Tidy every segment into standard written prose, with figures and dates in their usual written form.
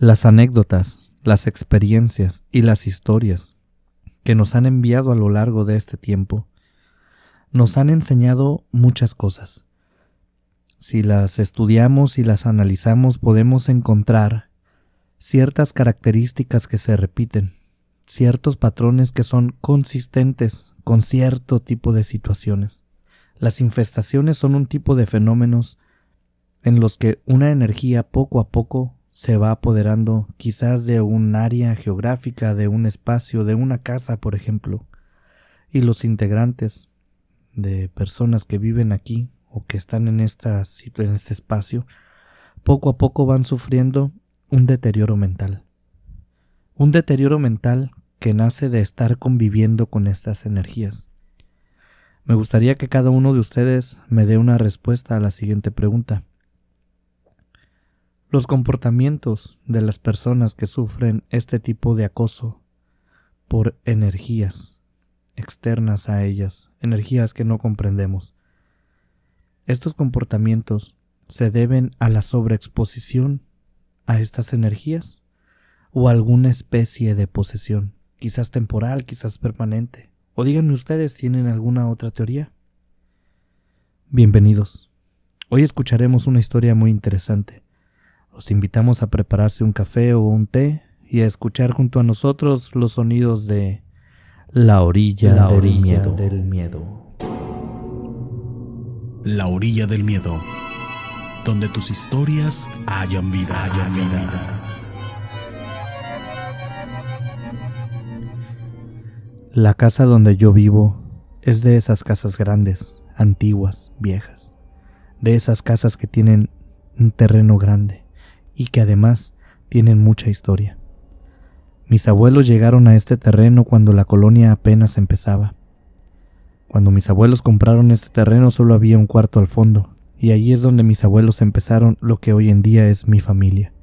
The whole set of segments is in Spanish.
Las anécdotas, las experiencias y las historias que nos han enviado a lo largo de este tiempo nos han enseñado muchas cosas. Si las estudiamos y las analizamos, podemos encontrar ciertas características que se repiten, ciertos patrones que son consistentes con cierto tipo de situaciones. Las infestaciones son un tipo de fenómenos en los que una energía poco a poco se va apoderando quizás de un área geográfica, de un espacio, de una casa, por ejemplo, y los integrantes de personas que viven aquí o que están en este espacio, poco a poco van sufriendo un deterioro mental. Un deterioro mental que nace de estar conviviendo con estas energías. Me gustaría que cada uno de ustedes me dé una respuesta a la siguiente pregunta. Los comportamientos de las personas que sufren este tipo de acoso por energías externas a ellas, energías que no comprendemos. Estos comportamientos se deben a la sobreexposición a estas energías o a alguna especie de posesión, quizás temporal, quizás permanente. O díganme ustedes, ¿tienen alguna otra teoría? Bienvenidos. Hoy escucharemos una historia muy interesante. Los invitamos a prepararse un café o un té y a escuchar junto a nosotros los sonidos de La Orilla del Miedo. La Orilla del Miedo, donde tus historias hayan vida. La casa donde yo vivo es de esas casas grandes, antiguas, viejas. De esas casas que tienen un terreno grande y que además tienen mucha historia. Mis abuelos llegaron a este terreno cuando la colonia apenas empezaba. Cuando mis abuelos compraron este terreno solo había un cuarto al fondo, y allí es donde mis abuelos empezaron lo que hoy en día es mi familia.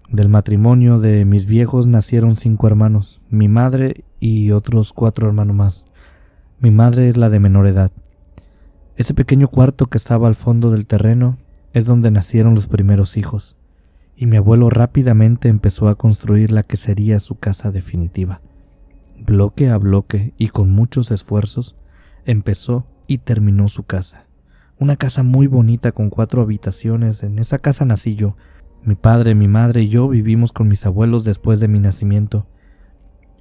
Del matrimonio de mis viejos nacieron 5 hermanos, mi madre y otros 4 hermanos más. Mi madre es la de menor edad. Ese pequeño cuarto que estaba al fondo del terreno es donde nacieron los primeros hijos, y mi abuelo rápidamente empezó a construir la que sería su casa definitiva. Bloque a bloque y con muchos esfuerzos, empezó y terminó su casa. Una casa muy bonita con 4 habitaciones. En esa casa nací yo. Mi padre, mi madre y yo vivimos con mis abuelos después de mi nacimiento.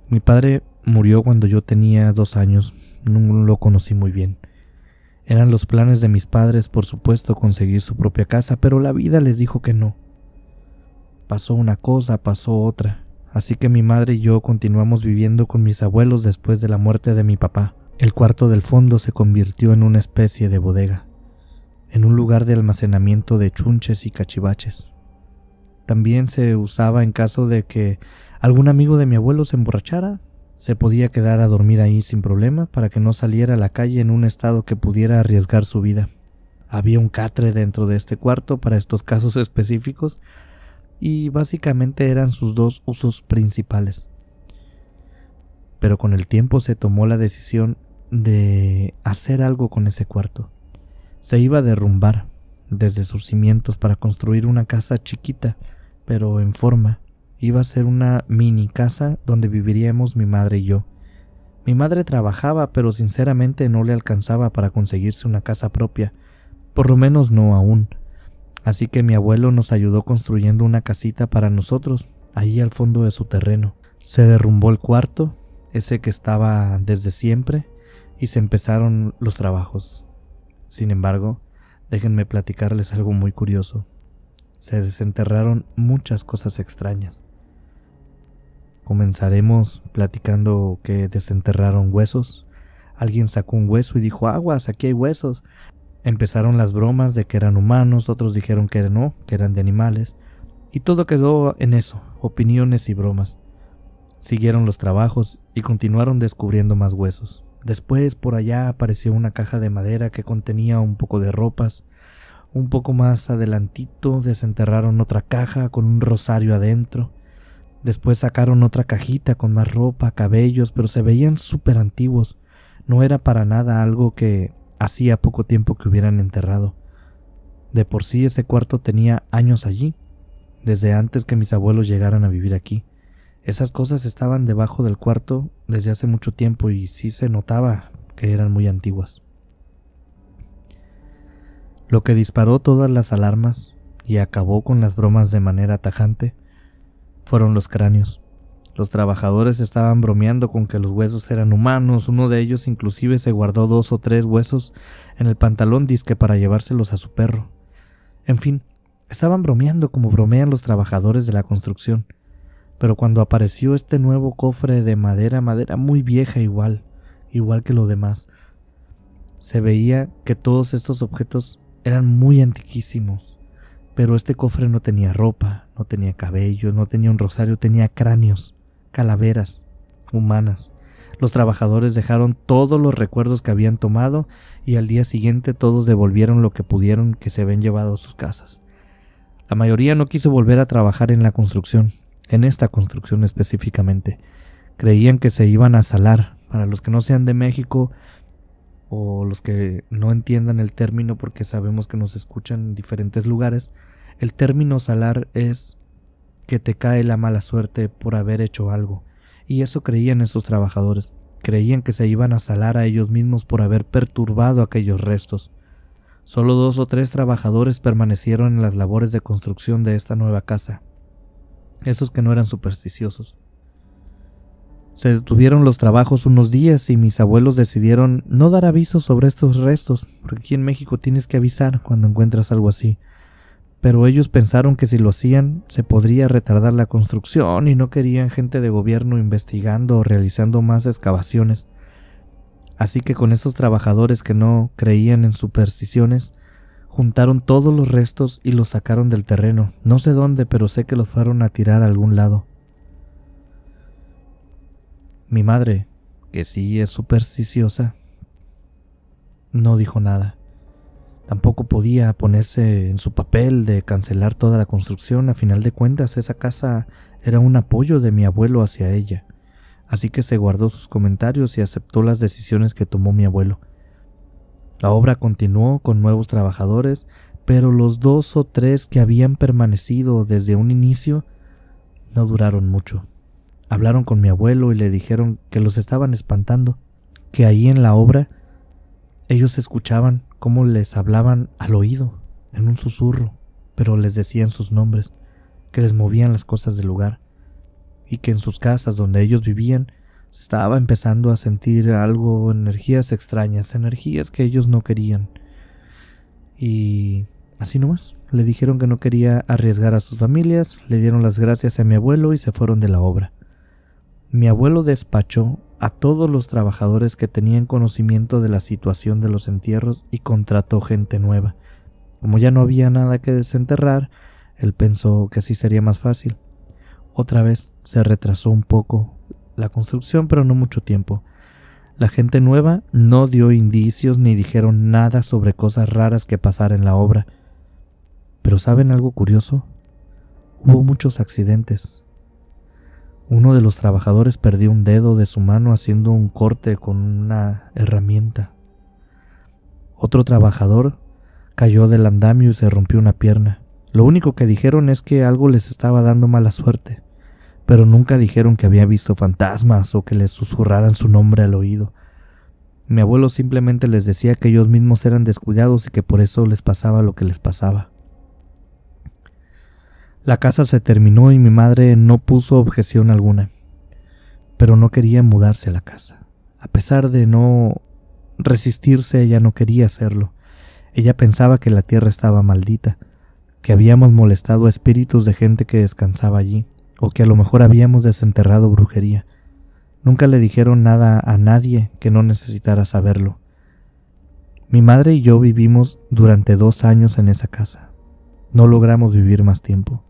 Mi padre murió cuando yo tenía 2 años, no lo conocí muy bien. Eran los planes de mis padres, por supuesto, conseguir su propia casa, pero la vida les dijo que no. Pasó una cosa, pasó otra, así que mi madre y yo continuamos viviendo con mis abuelos después de la muerte de mi papá. El cuarto del fondo se convirtió en una especie de bodega, en un lugar de almacenamiento de chunches y cachivaches. También se usaba en caso de que algún amigo de mi abuelo se emborrachara. Se podía quedar a dormir ahí sin problema para que no saliera a la calle en un estado que pudiera arriesgar su vida. Había un catre dentro de este cuarto para estos casos específicos y básicamente eran sus 2 usos principales. Pero con el tiempo se tomó la decisión de hacer algo con ese cuarto. Se iba a derrumbar desde sus cimientos para construir una casa chiquita, pero en forma. Iba a ser una mini casa donde viviríamos mi madre y yo. Mi madre trabajaba, pero sinceramente no le alcanzaba para conseguirse una casa propia, por lo menos no aún. Así que mi abuelo nos ayudó construyendo una casita para nosotros, ahí al fondo de su terreno. Se derrumbó el cuarto, ese que estaba desde siempre, y se empezaron los trabajos. Sin embargo, déjenme platicarles algo muy curioso. Se desenterraron muchas cosas extrañas. Comenzaremos platicando que desenterraron huesos. Alguien sacó un hueso y dijo: aguas, aquí hay huesos. Empezaron las bromas de que eran humanos, otros dijeron que no, que eran de animales. Y todo quedó en eso, opiniones y bromas. Siguieron los trabajos y continuaron descubriendo más huesos. Después por allá apareció una caja de madera que contenía un poco de ropas. Un poco más adelantito desenterraron otra caja con un rosario adentro. Después sacaron otra cajita con más ropa, cabellos, pero se veían súper antiguos. No era para nada algo que hacía poco tiempo que hubieran enterrado. De por sí ese cuarto tenía años allí. desde antes que mis abuelos llegaran a vivir aquí. Esas cosas estaban debajo del cuarto desde hace mucho tiempo y sí se notaba que eran muy antiguas. Lo que disparó todas las alarmas y acabó con las bromas de manera tajante fueron los cráneos. Los trabajadores estaban bromeando con que los huesos eran humanos. Uno de ellos inclusive se guardó 2 o 3 huesos en el pantalón disque para llevárselos a su perro. En fin, estaban bromeando como bromean los trabajadores de la construcción. Pero cuando apareció este nuevo cofre de madera muy vieja igual que lo demás, se veía que todos estos objetos eran muy antiquísimos. Pero este cofre no tenía ropa, no tenía cabello, no tenía un rosario, tenía cráneos, calaveras humanas. Los trabajadores dejaron todos los recuerdos que habían tomado y al día siguiente todos devolvieron lo que pudieron que se habían llevado a sus casas. La mayoría no quiso volver a trabajar en la construcción, en esta construcción específicamente. Creían que se iban a salar. Para los que no sean de México o los que no entiendan el término, porque sabemos que nos escuchan en diferentes lugares, el término salar es que te cae la mala suerte por haber hecho algo. Y eso creían esos trabajadores. Creían que se iban a salar a ellos mismos por haber perturbado aquellos restos. Solo 2 o 3 trabajadores permanecieron en las labores de construcción de esta nueva casa. Esos que no eran supersticiosos. Se detuvieron los trabajos unos días y mis abuelos decidieron no dar aviso sobre estos restos, porque aquí en México tienes que avisar cuando encuentras algo así. Pero ellos pensaron que si lo hacían se podría retardar la construcción y no querían gente de gobierno investigando o realizando más excavaciones. Así que con esos trabajadores que no creían en supersticiones, juntaron todos los restos y los sacaron del terreno. No sé dónde, pero sé que los fueron a tirar a algún lado. Mi madre, que sí es supersticiosa, no dijo nada. Tampoco podía ponerse en su papel de cancelar toda la construcción. A final de cuentas, esa casa era un apoyo de mi abuelo hacia ella. Así que se guardó sus comentarios y aceptó las decisiones que tomó mi abuelo. La obra continuó con nuevos trabajadores, pero los 2 o 3 que habían permanecido desde un inicio no duraron mucho. Hablaron con mi abuelo y le dijeron que los estaban espantando, que ahí en la obra ellos escuchaban cómo les hablaban al oído, en un susurro, pero les decían sus nombres, que les movían las cosas del lugar, y que en sus casas donde ellos vivían se estaba empezando a sentir algo, energías extrañas, energías que ellos no querían. Y así nomás, le dijeron que no quería arriesgar a sus familias, le dieron las gracias a mi abuelo y se fueron de la obra. Mi abuelo despachó a todos los trabajadores que tenían conocimiento de la situación de los entierros y contrató gente nueva. Como ya no había nada que desenterrar, él pensó que así sería más fácil. Otra vez se retrasó un poco la construcción, pero no mucho tiempo. La gente nueva no dio indicios ni dijeron nada sobre cosas raras que pasaran en la obra. Pero ¿saben algo curioso? Hubo muchos accidentes. Uno de los trabajadores perdió un dedo de su mano haciendo un corte con una herramienta. Otro trabajador cayó del andamio y se rompió una pierna. Lo único que dijeron es que algo les estaba dando mala suerte, pero nunca dijeron que había visto fantasmas o que les susurraran su nombre al oído. Mi abuelo simplemente les decía que ellos mismos eran descuidados y que por eso les pasaba lo que les pasaba. La casa se terminó y mi madre no puso objeción alguna, pero no quería mudarse a la casa. A pesar de no resistirse, ella no quería hacerlo. Ella pensaba que la tierra estaba maldita, que habíamos molestado a espíritus de gente que descansaba allí, o que a lo mejor habíamos desenterrado brujería. Nunca le dijeron nada a nadie que no necesitara saberlo. Mi madre y yo vivimos durante 2 años en esa casa. No logramos vivir más tiempo.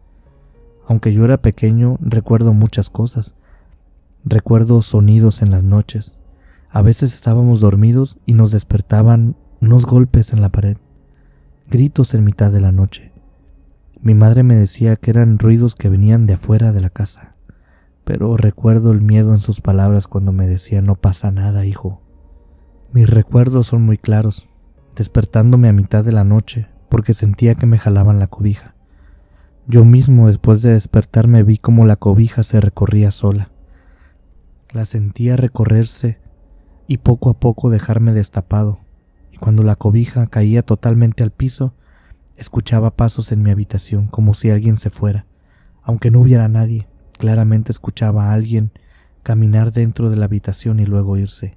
Aunque yo era pequeño, recuerdo muchas cosas. Recuerdo sonidos en las noches. A veces estábamos dormidos y nos despertaban unos golpes en la pared, gritos en mitad de la noche. Mi madre me decía que eran ruidos que venían de afuera de la casa, pero recuerdo el miedo en sus palabras cuando me decía: no pasa nada, hijo. Mis recuerdos son muy claros, despertándome a mitad de la noche porque sentía que me jalaban la cobija. Yo mismo, después de despertarme, vi cómo la cobija se recorría sola. La sentía recorrerse y poco a poco dejarme destapado, y cuando la cobija caía totalmente al piso, escuchaba pasos en mi habitación como si alguien se fuera. Aunque no hubiera nadie, claramente escuchaba a alguien caminar dentro de la habitación y luego irse.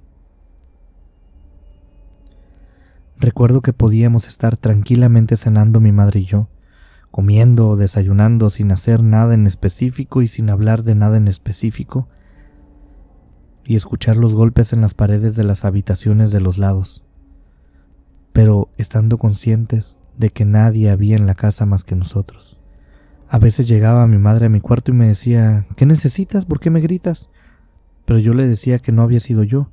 Recuerdo que podíamos estar tranquilamente cenando mi madre y yo, comiendo o desayunando sin hacer nada en específico y sin hablar de nada en específico, y escuchar los golpes en las paredes de las habitaciones de los lados, pero estando conscientes de que nadie había en la casa más que nosotros. A veces llegaba mi madre a mi cuarto y me decía: ¿qué necesitas? ¿Por qué me gritas? Pero yo le decía que no había sido yo.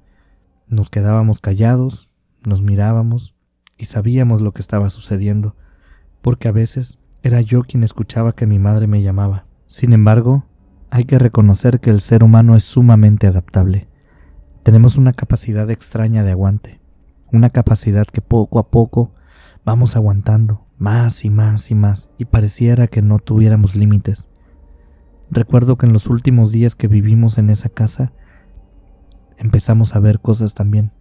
Nos quedábamos callados, nos mirábamos y sabíamos lo que estaba sucediendo, porque a veces era yo quien escuchaba que mi madre me llamaba. Sin embargo, hay que reconocer que el ser humano es sumamente adaptable. Tenemos una capacidad extraña de aguante, una capacidad que poco a poco vamos aguantando, más y más y más, y pareciera que no tuviéramos límites. Recuerdo que en los últimos días que vivimos en esa casa, empezamos a ver cosas también.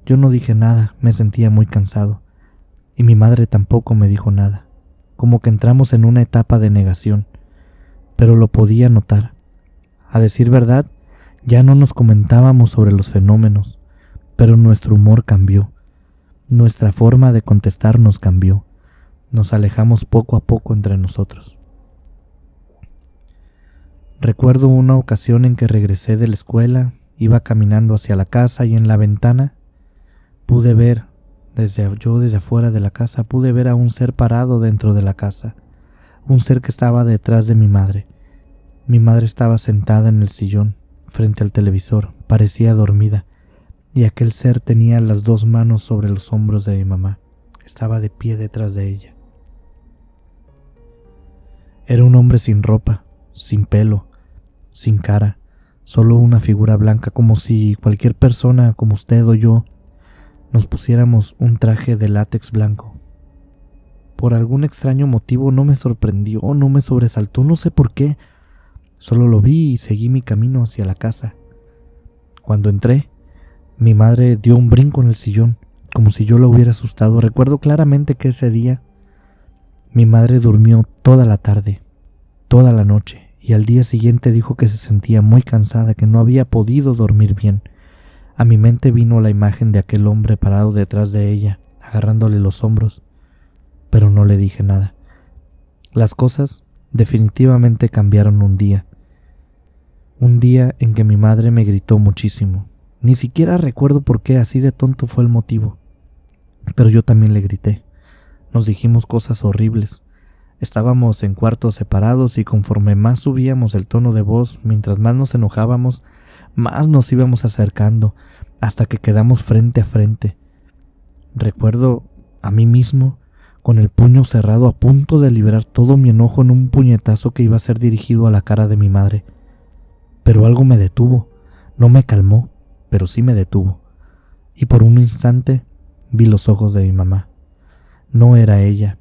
Yo no dije nada, me sentía muy cansado, y mi madre tampoco me dijo nada, como que entramos en una etapa de negación, pero lo podía notar. A decir verdad, ya no nos comentábamos sobre los fenómenos, pero nuestro humor cambió, nuestra forma de contestarnos cambió, nos alejamos poco a poco entre nosotros. Recuerdo una ocasión en que regresé de la escuela, iba caminando hacia la casa y en la ventana pude ver, desde afuera de la casa, pude ver a un ser parado dentro de la casa, un ser que estaba detrás de mi madre. Mi madre estaba sentada en el sillón, frente al televisor, parecía dormida, y aquel ser tenía las dos manos sobre los hombros de mi mamá, estaba de pie detrás de ella. Era un hombre sin ropa, sin pelo, sin cara, solo una figura blanca, como si cualquier persona como usted o yo nos pusiéramos un traje de látex blanco. Por algún extraño motivo no me sorprendió, no me sobresaltó, no sé por qué. Solo lo vi y seguí mi camino hacia la casa. Cuando entré, mi madre dio un brinco en el sillón, como si yo la hubiera asustado. Recuerdo claramente que ese día mi madre durmió toda la tarde, toda la noche, y al día siguiente dijo que se sentía muy cansada, que no había podido dormir bien. A mi mente vino la imagen de aquel hombre parado detrás de ella, agarrándole los hombros, pero no le dije nada. Las cosas definitivamente cambiaron un día en que mi madre me gritó muchísimo. Ni siquiera recuerdo por qué, así de tonto fue el motivo, pero yo también le grité. Nos dijimos cosas horribles. Estábamos en cuartos separados y conforme más subíamos el tono de voz, mientras más nos enojábamos, más nos íbamos acercando, hasta que quedamos frente a frente. Recuerdo a mí mismo con el puño cerrado, a punto de liberar todo mi enojo en un puñetazo que iba a ser dirigido a la cara de mi madre. Pero algo me detuvo, no me calmó, pero sí me detuvo, y por un instante vi los ojos de mi mamá. No era ella,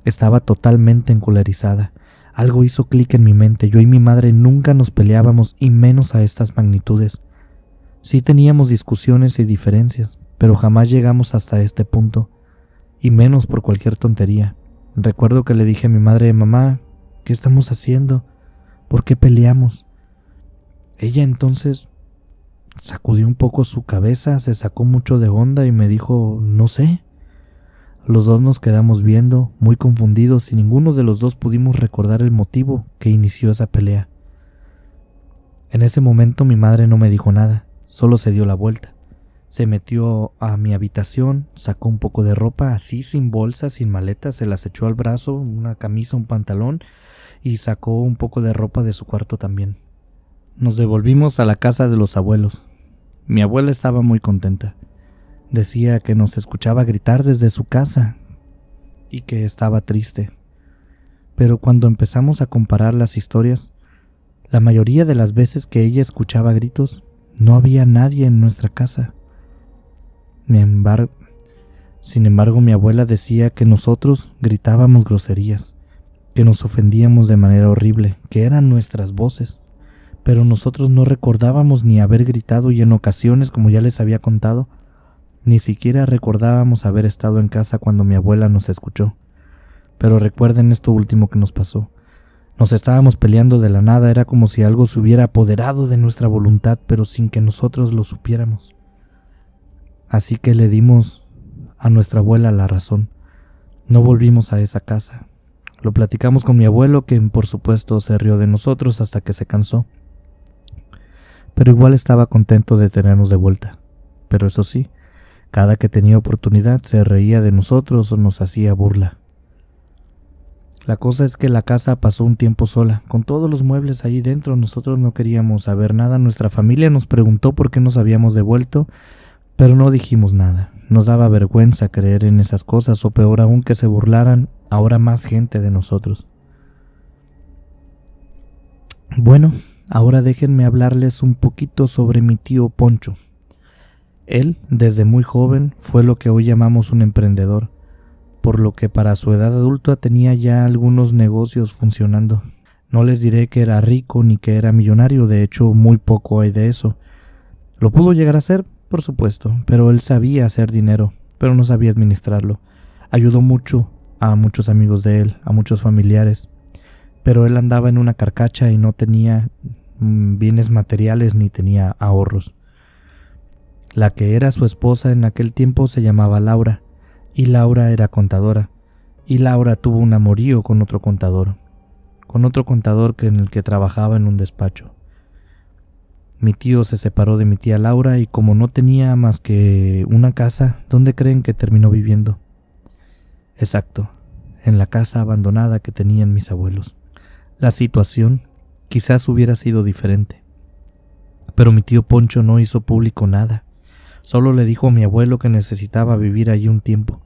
estaba totalmente encolerizada. Algo hizo clic en mi mente. Yo y mi madre nunca nos peleábamos, y menos a estas magnitudes. Sí teníamos discusiones y diferencias, pero jamás llegamos hasta este punto, y menos por cualquier tontería. Recuerdo que le dije a mi madre: mamá, ¿qué estamos haciendo? ¿Por qué peleamos? Ella entonces sacudió un poco su cabeza, se sacó mucho de onda y me dijo: no sé. Los dos nos quedamos viendo, muy confundidos, y ninguno de los dos pudimos recordar el motivo que inició esa pelea. En ese momento mi madre no me dijo nada, solo se dio la vuelta. Se metió a mi habitación, sacó un poco de ropa, así sin bolsa, sin maleta, se las echó al brazo, una camisa, un pantalón, y sacó un poco de ropa de su cuarto también. Nos devolvimos a la casa de los abuelos. Mi abuela estaba muy contenta. Decía que nos escuchaba gritar desde su casa y que estaba triste. Pero cuando empezamos a comparar las historias, la mayoría de las veces que ella escuchaba gritos, no había nadie en nuestra casa. Sin embargo, mi abuela decía que nosotros gritábamos groserías, que nos ofendíamos de manera horrible, que eran nuestras voces, pero nosotros no recordábamos ni haber gritado y en ocasiones, como ya les había contado, ni siquiera recordábamos haber estado en casa cuando mi abuela nos escuchó. Pero recuerden esto último que nos pasó. Nos estábamos peleando de la nada, era como si algo se hubiera apoderado de nuestra voluntad, pero sin que nosotros lo supiéramos. Así que le dimos a nuestra abuela la razón. No volvimos a esa casa. Lo platicamos con mi abuelo, que por supuesto se rió de nosotros hasta que se cansó. Pero igual estaba contento de tenernos de vuelta. Pero eso sí, cada que tenía oportunidad se reía de nosotros o nos hacía burla. La cosa es que la casa pasó un tiempo sola, con todos los muebles allí dentro. Nosotros no queríamos saber nada. Nuestra familia nos preguntó por qué nos habíamos devuelto, pero no dijimos nada. Nos daba vergüenza creer en esas cosas, o peor aún, que se burlaran ahora más gente de nosotros. Bueno, ahora déjenme hablarles un poquito sobre mi tío Poncho. Él, desde muy joven, fue lo que hoy llamamos un emprendedor, por lo que para su edad adulta tenía ya algunos negocios funcionando. No les diré que era rico ni que era millonario, de hecho muy poco hay de eso. Lo pudo llegar a ser, por supuesto, pero él sabía hacer dinero, pero no sabía administrarlo. Ayudó mucho a muchos amigos de él, a muchos familiares, pero él andaba en una carcacha y no tenía bienes materiales ni tenía ahorros. La que era su esposa en aquel tiempo se llamaba Laura, y Laura era contadora, y Laura tuvo un amorío con otro contador que en el que trabajaba en un despacho. Mi tío se separó de mi tía Laura y como no tenía más que una casa, ¿dónde creen que terminó viviendo? Exacto, en la casa abandonada que tenían mis abuelos. La situación quizás hubiera sido diferente, pero mi tío Poncho no hizo público nada. Solo le dijo a mi abuelo que necesitaba vivir allí un tiempo.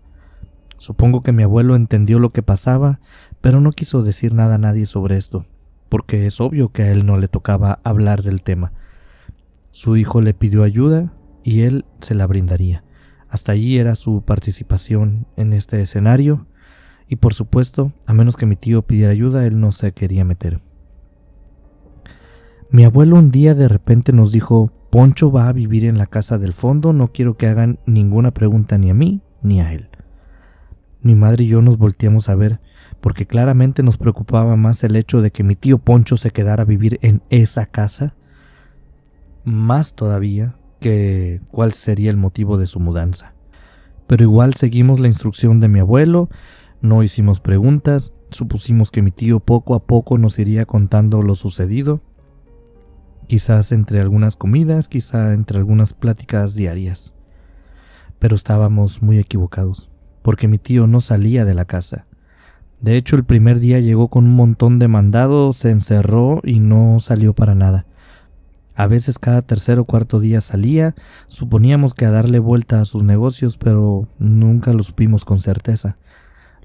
Supongo que mi abuelo entendió lo que pasaba, pero no quiso decir nada a nadie sobre esto, porque es obvio que a él no le tocaba hablar del tema. Su hijo le pidió ayuda y él se la brindaría. Hasta allí era su participación en este escenario, y por supuesto, a menos que mi tío pidiera ayuda, él no se quería meter. Mi abuelo un día de repente nos dijo: Poncho va a vivir en la casa del fondo, no quiero que hagan ninguna pregunta ni a mí ni a él. Mi madre y yo nos volteamos a ver, porque claramente nos preocupaba más el hecho de que mi tío Poncho se quedara a vivir en esa casa, más todavía que cuál sería el motivo de su mudanza. Pero igual seguimos la instrucción de mi abuelo, no hicimos preguntas, supusimos que mi tío poco a poco nos iría contando lo sucedido, quizás entre algunas comidas, quizá entre algunas pláticas diarias. Pero estábamos muy equivocados, porque mi tío no salía de la casa. De hecho, el primer día llegó con un montón de mandados, se encerró y no salió para nada. A veces cada tercer o cuarto día salía, suponíamos que a darle vuelta a sus negocios, pero nunca lo supimos con certeza.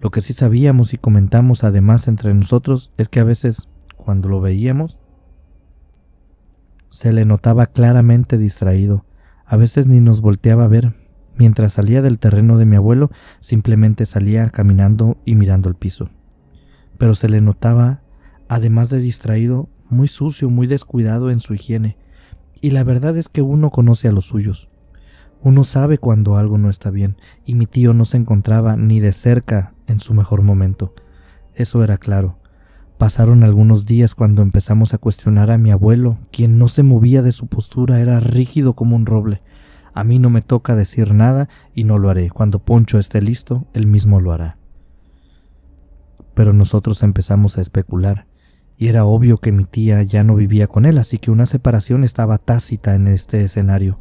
Lo que sí sabíamos y comentamos además entre nosotros es que a veces, cuando lo veíamos, se le notaba claramente distraído. A veces ni nos volteaba a ver. Mientras salía del terreno de mi abuelo, simplemente salía caminando y mirando el piso. Pero se le notaba, además de distraído, muy sucio, muy descuidado en su higiene. Y la verdad es que uno conoce a los suyos. Uno sabe cuando algo no está bien, y mi tío no se encontraba ni de cerca en su mejor momento. Eso era claro. Pasaron algunos días cuando empezamos a cuestionar a mi abuelo, quien no se movía de su postura, era rígido como un roble. A mí no me toca decir nada y no lo haré. Cuando Poncho esté listo, él mismo lo hará. Pero nosotros empezamos a especular, y era obvio que mi tía ya no vivía con él, así que una separación estaba tácita en este escenario.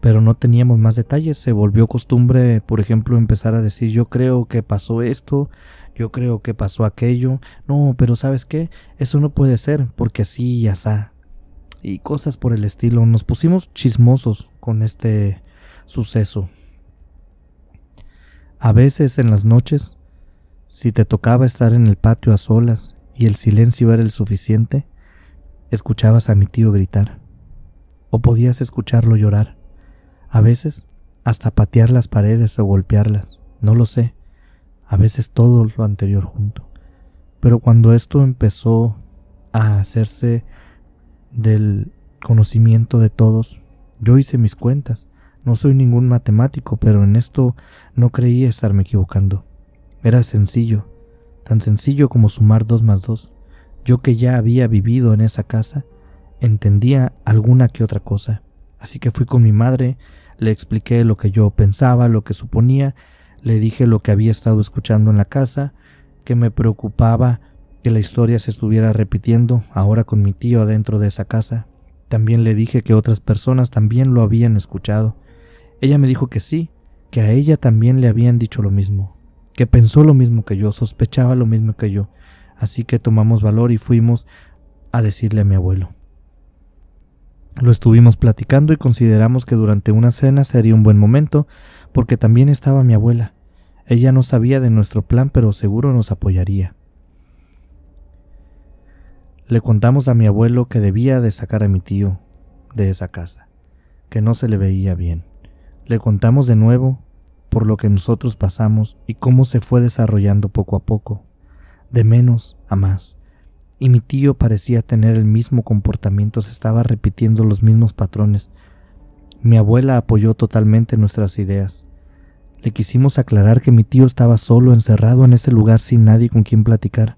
Pero no teníamos más detalles. Se volvió costumbre, por ejemplo, empezar a decir: yo creo que pasó esto, yo creo que pasó aquello, no, pero ¿sabes qué? Eso no puede ser, porque así y asá. Y cosas por el estilo. Nos pusimos chismosos con este suceso. A veces en las noches, si te tocaba estar en el patio a solas y el silencio era el suficiente, escuchabas a mi tío gritar, o podías escucharlo llorar. A veces hasta patear las paredes o golpearlas, no lo sé. A veces todo lo anterior junto. Pero cuando esto empezó a hacerse del conocimiento de todos, yo hice mis cuentas. No soy ningún matemático, pero en esto no creía estarme equivocando. Era sencillo, tan sencillo como sumar 2 más 2. Yo que ya había vivido en esa casa, entendía alguna que otra cosa. Así que fui con mi madre, le expliqué lo que yo pensaba, lo que suponía, le dije lo que había estado escuchando en la casa, que me preocupaba que la historia se estuviera repitiendo ahora con mi tío adentro de esa casa. También le dije que otras personas también lo habían escuchado. Ella me dijo que sí, que a ella también le habían dicho lo mismo, que pensó lo mismo que yo, sospechaba lo mismo que yo. Así que tomamos valor y fuimos a decirle a mi abuelo. Lo estuvimos platicando y consideramos que durante una cena sería un buen momento, porque también estaba mi abuela. Ella no sabía de nuestro plan, pero seguro nos apoyaría. Le contamos a mi abuelo que debía de sacar a mi tío de esa casa, que no se le veía bien. Le contamos de nuevo por lo que nosotros pasamos y cómo se fue desarrollando poco a poco, de menos a más. Y mi tío parecía tener el mismo comportamiento, se estaba repitiendo los mismos patrones. Mi abuela apoyó totalmente nuestras ideas. Le quisimos aclarar que mi tío estaba solo, encerrado en ese lugar sin nadie con quien platicar,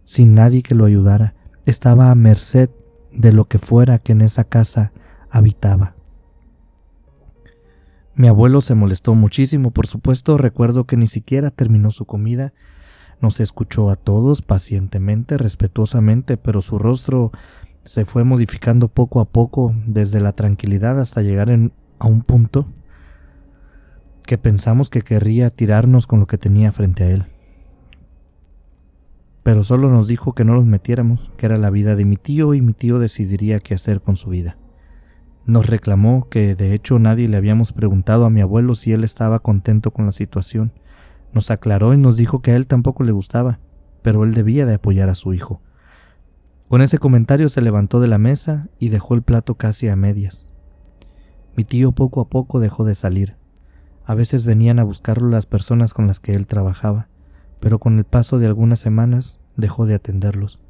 sin nadie que lo ayudara. Estaba a merced de lo que fuera que en esa casa habitaba. Mi abuelo se molestó muchísimo, por supuesto. Recuerdo que ni siquiera terminó su comida. Nos escuchó a todos pacientemente, respetuosamente, pero su rostro se fue modificando poco a poco desde la tranquilidad hasta llegar a un punto que pensamos que querría tirarnos con lo que tenía frente a él. Pero solo nos dijo que no nos metiéramos, que era la vida de mi tío y mi tío decidiría qué hacer con su vida. Nos reclamó que de hecho nadie le habíamos preguntado a mi abuelo si él estaba contento con la situación. Nos aclaró y nos dijo que a él tampoco le gustaba, pero él debía de apoyar a su hijo. Con ese comentario se levantó de la mesa y dejó el plato casi a medias. Mi tío poco a poco dejó de salir. A veces venían a buscarlo las personas con las que él trabajaba, pero con el paso de algunas semanas dejó de atenderlos.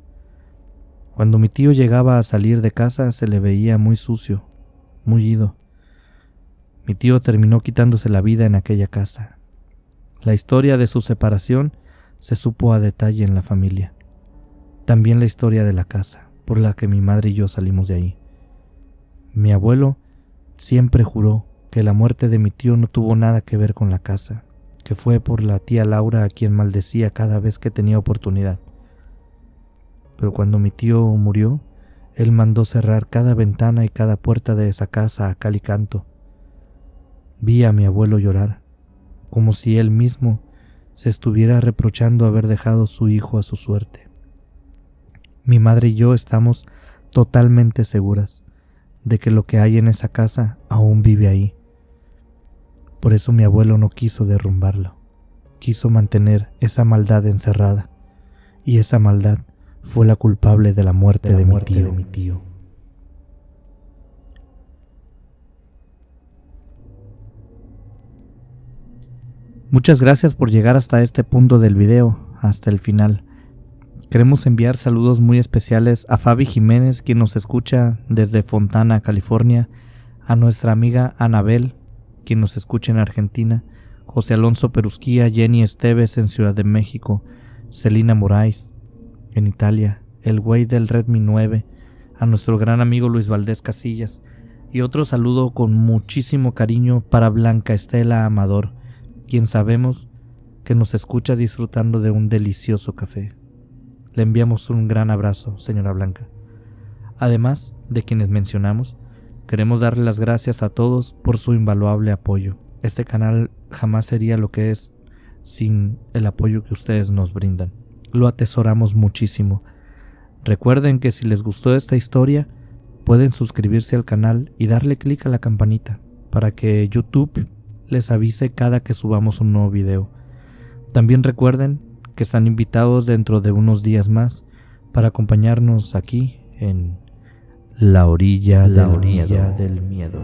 Cuando mi tío llegaba a salir de casa se le veía muy sucio, muy ido. Mi tío terminó quitándose la vida en aquella casa. La historia de su separación se supo a detalle en la familia. También la historia de la casa, por la que mi madre y yo salimos de ahí. Mi abuelo siempre juró que la muerte de mi tío no tuvo nada que ver con la casa, que fue por la tía Laura a quien maldecía cada vez que tenía oportunidad. Pero cuando mi tío murió, él mandó cerrar cada ventana y cada puerta de esa casa a cal y canto. Vi a mi abuelo llorar, como si él mismo se estuviera reprochando haber dejado su hijo a su suerte. Mi madre y yo estamos totalmente seguras de que lo que hay en esa casa aún vive ahí. Por eso mi abuelo no quiso derrumbarlo, quiso mantener esa maldad encerrada, y esa maldad fue la culpable de la muerte de mi tío. Muchas gracias por llegar hasta este punto del video, hasta el final. Queremos enviar saludos muy especiales a Fabi Jiménez, quien nos escucha desde Fontana, California, a nuestra amiga Anabel, quien nos escucha en Argentina, José Alonso Perusquía, Jenny Esteves en Ciudad de México, Celina Moraes en Italia, el güey del Redmi 9, a nuestro gran amigo Luis Valdés Casillas, y otro saludo con muchísimo cariño para Blanca Estela Amador, quien sabemos que nos escucha disfrutando de un delicioso café. Le enviamos un gran abrazo, señora Blanca. Además de quienes mencionamos, queremos darle las gracias a todos por su invaluable apoyo. Este canal jamás sería lo que es sin el apoyo que ustedes nos brindan. Lo atesoramos muchísimo. Recuerden que si les gustó esta historia, pueden suscribirse al canal y darle clic a la campanita para que YouTube les avise cada que subamos un nuevo video. También recuerden que están invitados dentro de unos días más para acompañarnos aquí en La Orilla del Miedo.